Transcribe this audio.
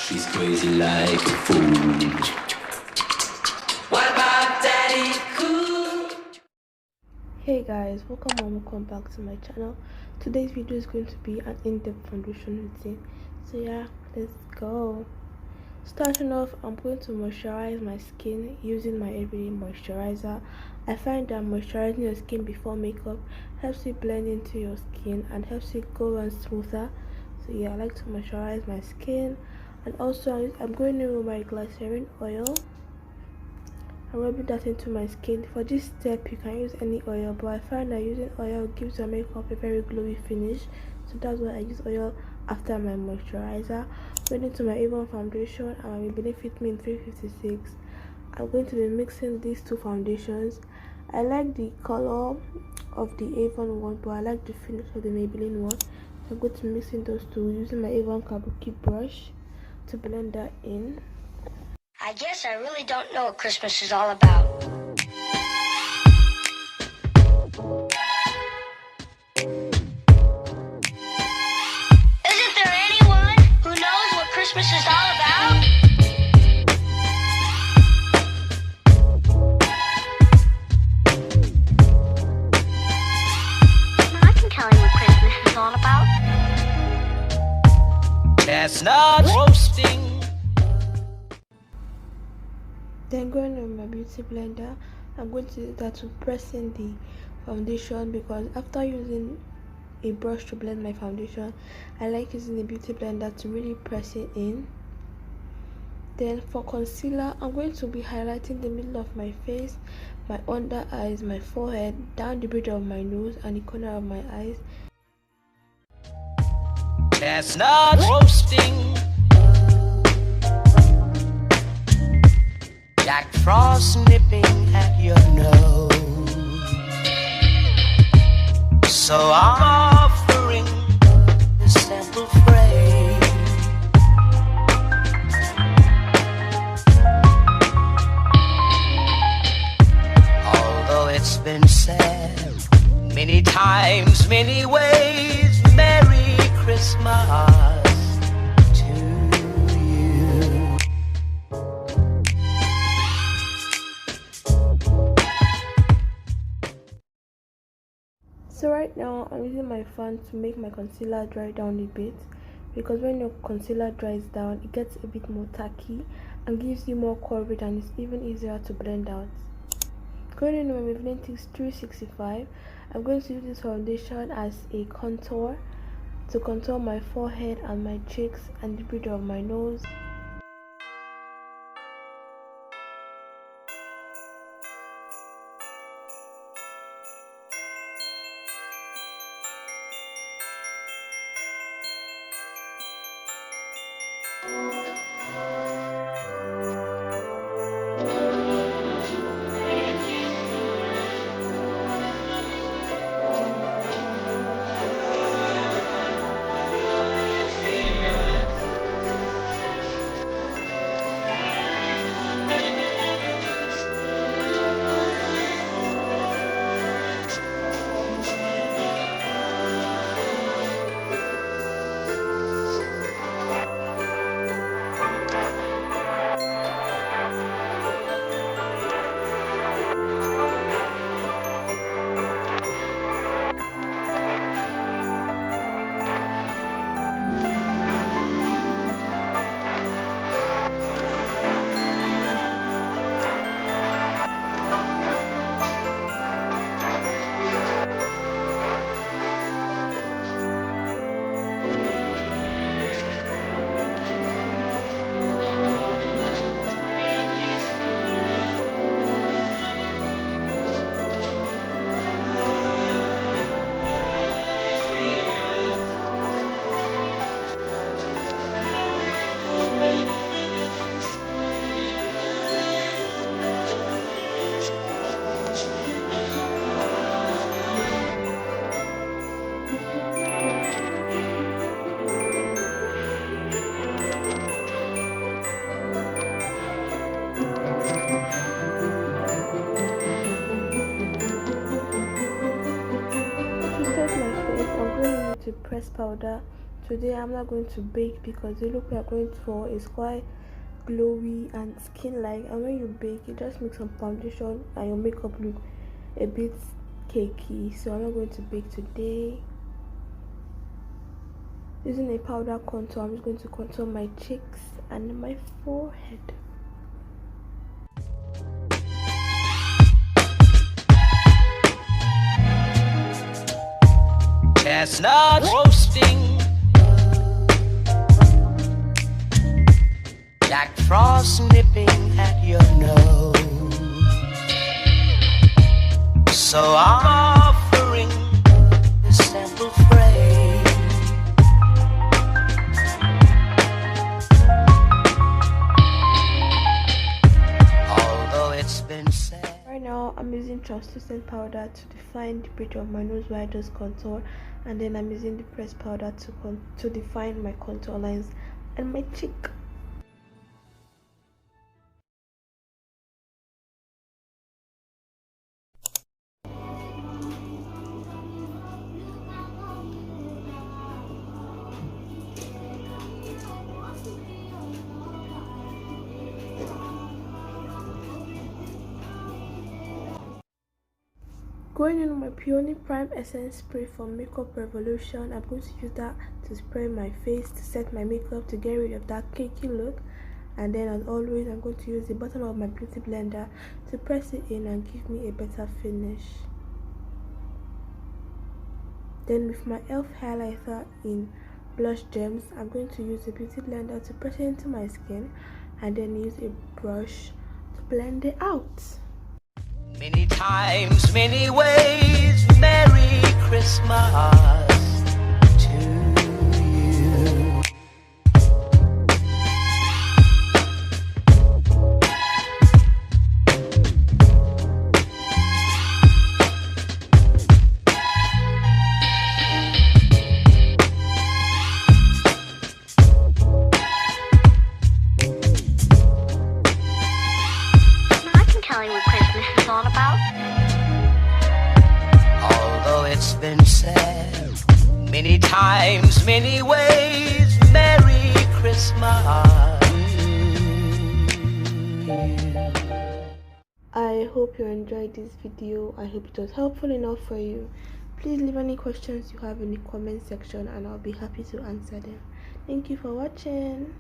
She's crazy like a fool. What about Daddy Cool? Hey guys, welcome back to my channel. Today's video is going to be an in-depth foundation routine. So yeah, let's go. Starting off, I'm going to moisturize my skin using my everyday moisturizer. I find that moisturizing your skin before makeup helps it blend into your skin and helps it go on smoother. So yeah, I like to moisturize my skin. And also I'm going in with my glycerin oil. I'm rubbing that into my skin. For this step you can use any oil, but I find that using oil gives your makeup a very glowy finish, so that's why I use oil after my moisturizer. Going into my Avon foundation and my Maybelline Fit Me in 356. I'm going to be mixing these two foundations. I like the color of the Avon one, but I like the finish of the Maybelline one. So I'm going to mix in those two using my Avon kabuki brush to blend that in. I guess I really don't know what Christmas is all about. Isn't there anyone who knows what Christmas is all about? I can tell you what Christmas is all about. Chestnuts roasting. Then going on my beauty blender, I'm going to use that to press in the foundation, because after using a brush to blend my foundation, I like using the beauty blender to really press it in. Then for concealer, I'm going to be highlighting the middle of my face, my under eyes, my forehead, down the bridge of my nose and the corner of my eyes. Chestnuts roasting. Jack Frost nipping at your nose. So I'm offering this simple phrase. Although it's been said many times, many ways, Merry Christmas to you. So right now I'm using my fan to make my concealer dry down a bit, because when your concealer dries down it gets a bit more tacky and gives you more coverage, and it's even easier to blend out. Going in with my Maybelline 365, I'm going to use this foundation as a contour to contour my forehead and my cheeks and the bridge of my nose. To press powder today I'm not going to bake because the look we are going for is quite glowy and skin like, and when you bake it just makes some foundation and your makeup look a bit cakey. So I'm not going to bake today. Using a powder contour, I'm just going to contour my cheeks and my forehead. Chestnut roasting, Jack Frost nipping at your nose. So I'm offering a simple phrase. Although it's been said. Right now I'm using translucent powder to define the bridge of my nose where I just contour, and then I'm using the pressed powder to define my contour lines and my cheek. Going in with my Peony Prime Essence Spray from Makeup Revolution. I'm going to use that to spray my face to set my makeup to get rid of that cakey look. And then as always, I'm going to use the bottom of my beauty blender to press it in and give me a better finish. Then with my e.l.f. highlighter in Blush Gems, I'm going to use the beauty blender to press it into my skin and then use a brush to blend it out. Many times, many ways, Merry Christmas to you. I can tell you what Christmas is all about. Although it's been said many times, many ways, Merry Christmas. I hope you enjoyed this video. I hope it was helpful enough for you. Please leave any questions you have in the comment section and I'll be happy to answer them. Thank you for watching.